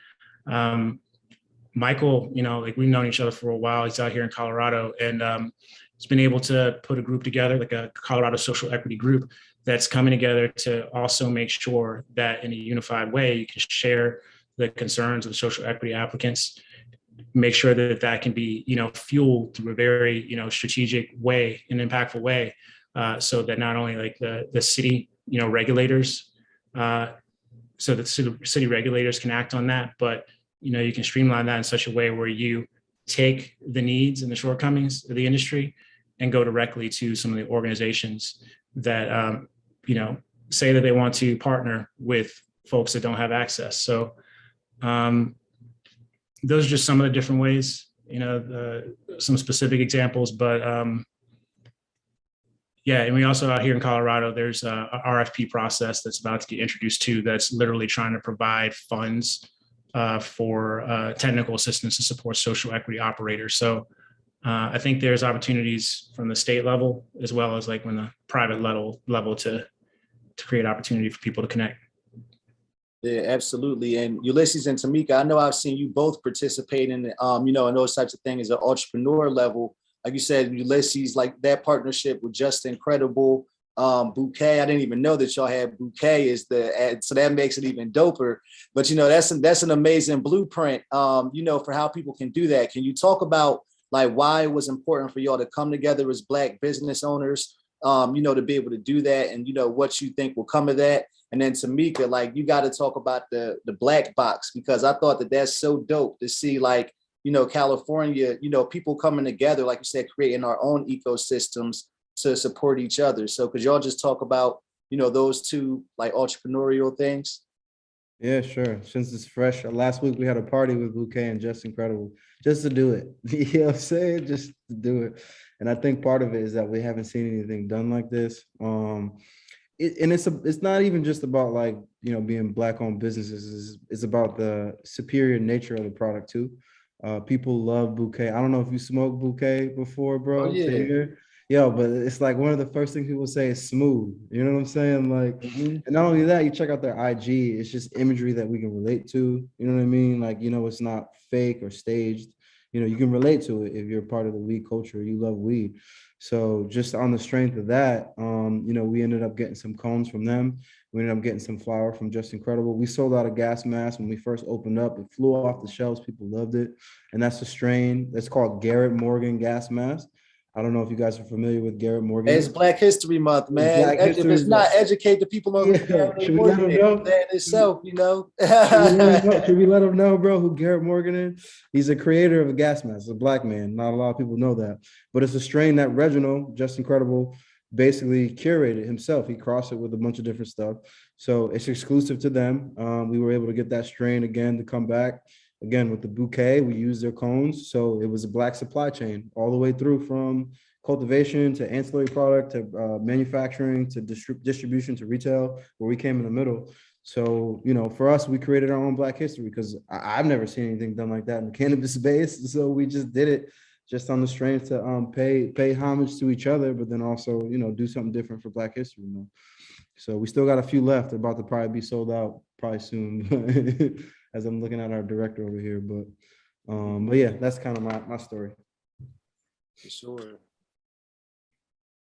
Michael, like we've known each other for a while. He's out here in Colorado, and he's been able to put a group together, like a Colorado social equity group that's coming together to also make sure that in a unified way, you can share the concerns of the social equity applicants, make sure that that can be, fueled through a very, strategic way, an impactful way, so that not only like the city, regulators, so that city regulators can act on that, but, you can streamline that in such a way where you take the needs and the shortcomings of the industry and go directly to some of the organizations that, say that they want to partner with folks that don't have access. So, those are just some of the different ways, some specific examples, but yeah. And we also out here in Colorado, there's a RFP process that's about to get introduced to, that's literally trying to provide funds for technical assistance to support social equity operators. So I think there's opportunities from the state level, as well as like when the private level to create opportunity for people to connect. Yeah, absolutely. And Ulysses and Timeka, I know I've seen you both participate in, in those types of things at an entrepreneur level. Like you said, Ulysses, like that partnership with Just Incredible, Bouquet. I didn't even know that y'all had Bouquet so that makes it even doper. But that's an amazing blueprint, for how people can do that. Can you talk about like why it was important for y'all to come together as Black business owners, to be able to do that, and what you think will come of that? And then Timeka, like you got to talk about the Black Box, because I thought that's so dope to see, like, California, people coming together, like you said, creating our own ecosystems to support each other. So could y'all just talk about, those two like entrepreneurial things? Yeah, sure. Since it's fresh, last week we had a party with Bouquet and Just Incredible, just to do it. You know what I'm saying? Just to do it. And I think part of it is that we haven't seen anything done like this. It's not even just about like, being Black-owned businesses. It's about the superior nature of the product too. People love Bouquet. I don't know if you smoked Bouquet before, bro. Oh, yeah. Tahir. Yo, but it's like one of the first things people say is smooth. You know what I'm saying? Like, and not only that, you check out their IG. It's just imagery that we can relate to. You know what I mean? Like, it's not fake or staged. You can relate to it if you're part of the weed culture. You love weed. So just on the strength of that, we ended up getting some cones from them. We ended up getting some flour from Just Incredible. We sold out a gas mask when we first opened up. It flew off the shelves. People loved it. And that's a strain that's called Garrett Morgan gas mask. I don't know if you guys are familiar with Garrett Morgan. It's Black History Month, man. If it's not, educate the people on who Garrett should we let them know? Itself, Should we let them know, bro, who Garrett Morgan is? He's a creator of a gas mask, a Black man. Not a lot of people know that. But it's a strain that Reginald, Just Incredible, basically curated himself. He crossed it with a bunch of different stuff. So it's exclusive to them. We were able to get that strain again to come back. Again, with the Bouquet, we used their cones. So it was a Black supply chain all the way through, from cultivation to ancillary product to manufacturing to distribution to retail, where we came in the middle. So, for us, we created our own Black history, because I've never seen anything done like that in the cannabis space. So we just did it just on the strength to pay homage to each other, but then also, do something different for Black history. So we still got a few left. They're about to probably be sold out probably soon. As I'm looking at our director over here, but yeah, that's kind of my story. For sure.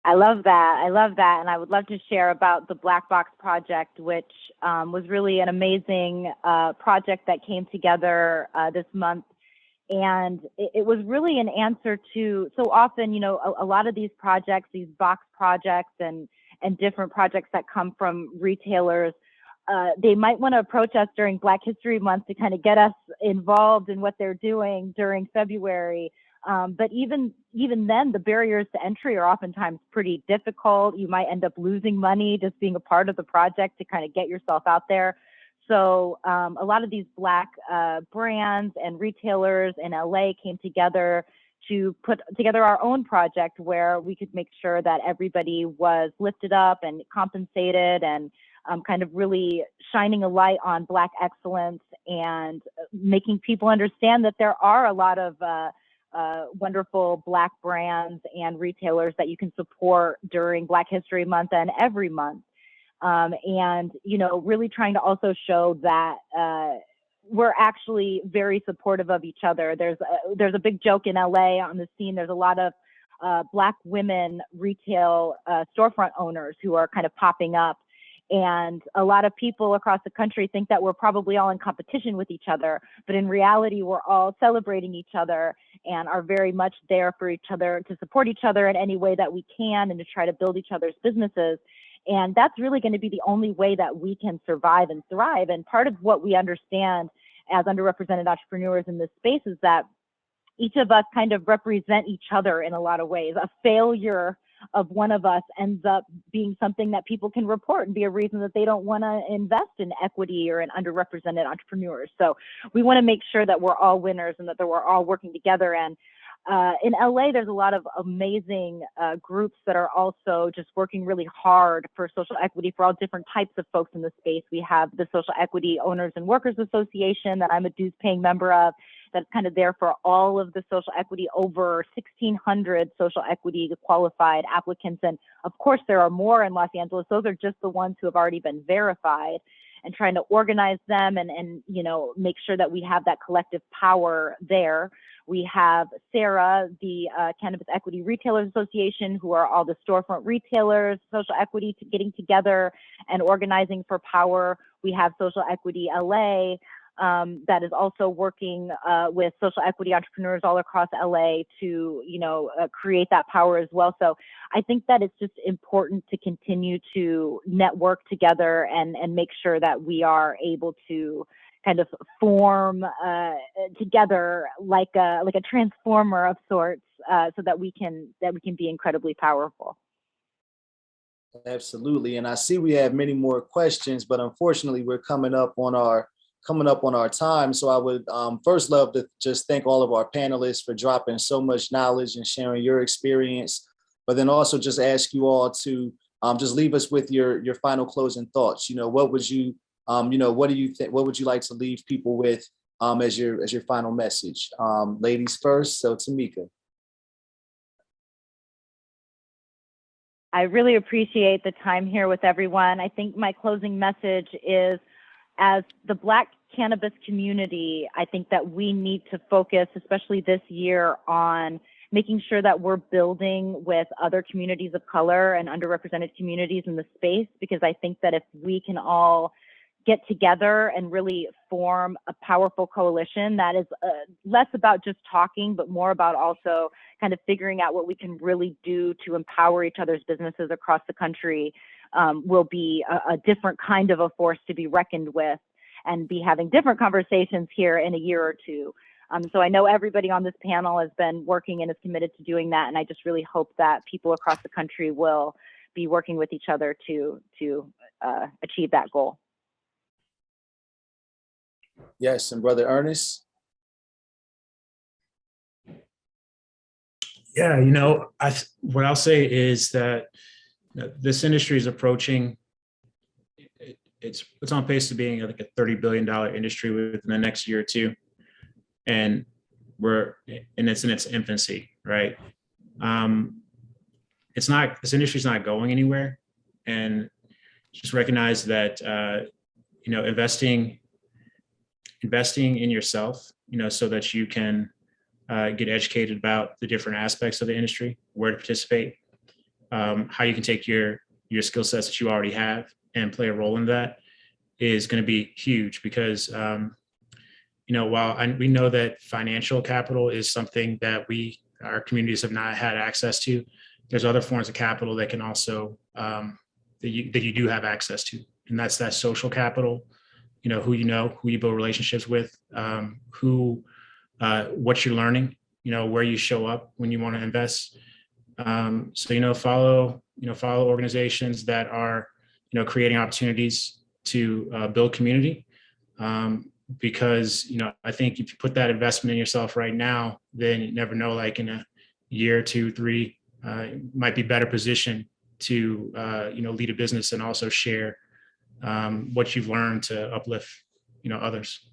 I love that. And I would love to share about the Black Box project, which was really an amazing project that came together this month. And it was really an answer to, so often, a lot of these projects, these box projects and different projects that come from retailers, they might want to approach us during Black History Month to kind of get us involved in what they're doing during February. But even then, the barriers to entry are oftentimes pretty difficult. You might end up losing money just being a part of the project to kind of get yourself out there. So a lot of these Black brands and retailers in LA came together to put together our own project where we could make sure that everybody was lifted up and compensated and kind of really shining a light on Black excellence and making people understand that there are a lot of wonderful Black brands and retailers that you can support during Black History Month and every month. And, you know, really trying to also show that we're actually very supportive of each other. There's a big joke in LA on the scene. There's a lot of Black women retail storefront owners who are kind of popping up. And a lot of people across the country think that we're probably all in competition with each other. But in reality, we're all celebrating each other and are very much there for each other, to support each other in any way that we can and to try to build each other's businesses. And that's really going to be the only way that we can survive and thrive. And part of what we understand as underrepresented entrepreneurs in this space is that each of us kind of represent each other in a lot of ways. A failure of one of us ends up being something that people can report and be a reason that they don't want to invest in equity or in underrepresented entrepreneurs. So we want to make sure that we're all winners and that we're all working together. And in LA, there's a lot of amazing groups that are also just working really hard for social equity for all different types of folks in the space. We have the Social Equity Owners and Workers Association that I'm a dues paying member of, that's kind of there for all of the social equity, over 1,600 social equity qualified applicants. And of course, there are more in Los Angeles. Those are just the ones who have already been verified, and trying to organize them and you know, make sure that we have that collective power there. We have Sarah, the Cannabis Equity Retailers Association, who are all the storefront retailers, social equity, getting together and organizing for power. We have Social Equity LA, that is also working with social equity entrepreneurs all across LA to, you know, create that power as well. So I think that it's just important to continue to network together and make sure that we are able to kind of form together like a transformer of sorts, so that we can be incredibly powerful. Absolutely. And I see we have many more questions, but unfortunately we're coming up on our time. So I would first love to just thank all of our panelists for dropping so much knowledge and sharing your experience, but then also just ask you all to just leave us with your final closing thoughts. You know, what would you, what do you think, what would you like to leave people with as your final message? Ladies first, so Timeka. I really appreciate the time here with everyone. I think my closing message is, as the Black cannabis community, I think that we need to focus, especially this year, on making sure that we're building with other communities of color and underrepresented communities in the space, because I think that if we can all get together and really form a powerful coalition that is less about just talking, but more about also kind of figuring out what we can really do to empower each other's businesses across the country, will be a different kind of a force to be reckoned with, and be having different conversations here in a year or two. So I know everybody on this panel has been working and is committed to doing that, and I just really hope that people across the country will be working with each other to achieve that goal. Yes, and Brother Ernest. Yeah, you know, what I'll say is that this industry is approaching, it's on pace to being like a $30 billion industry within the next year or two. And it's in its infancy, right? This industry's not going anywhere. And just recognize that, investing in yourself, so that you can get educated about the different aspects of the industry, where to participate, how you can take your skill sets that you already have and play a role in that, is going to be huge. Because while we know that financial capital is something that our communities have not had access to, there's other forms of capital that can also that you do have access to, and that's that social capital. Who you build relationships with, what you're learning, where you show up when you want to invest. So follow organizations that are creating opportunities to build community, because I think if you put that investment in yourself right now, then you never know, like in a year, 2, 3, you might be better positioned to lead a business and also share what you've learned to uplift, others.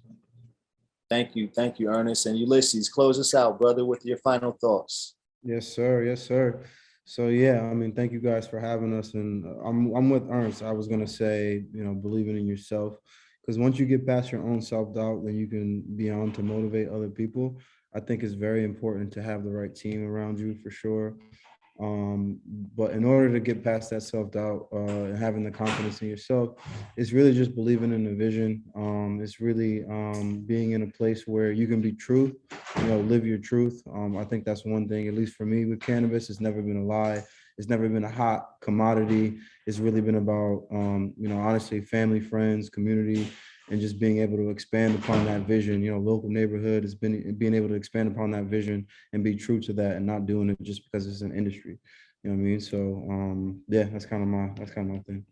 Thank you, Ernest. And Ulysses, close us out, brother, with your final thoughts. Yes, sir. Yes, sir. So yeah, I mean, thank you guys for having us. And I'm with Ernest. I was gonna say, believing in yourself, because once you get past your own self-doubt, then you can be on to motivate other people. I think it's very important to have the right team around you for sure. But in order to get past that self-doubt and having the confidence in yourself, it's really just believing in the vision. It's really being in a place where you can be true, live your truth. I think that's one thing, at least for me with cannabis, it's never been a lie. It's never been a hot commodity. It's really been about, honestly, family, friends, community, and just being able to expand upon that vision. Local neighborhood has been being able to expand upon that vision and be true to that and not doing it just because it's an industry. You know what I mean? So yeah, that's kind of my thing.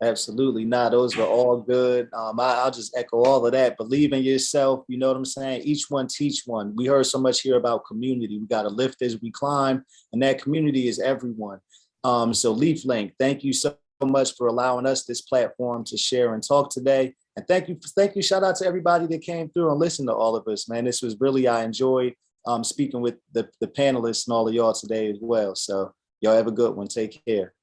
Absolutely. Nah, those were all good. I'll just echo all of that. Believe in yourself. You know what I'm saying? Each one teach one. We heard so much here about community. We got to lift as we climb, and that community is everyone. So LeafLink, thank you so much for allowing us this platform to share and talk today. And thank you. Shout out to everybody that came through and listened to all of us, man. This was really, I enjoyed speaking with the panelists and all of y'all today as well. So y'all have a good one. Take care.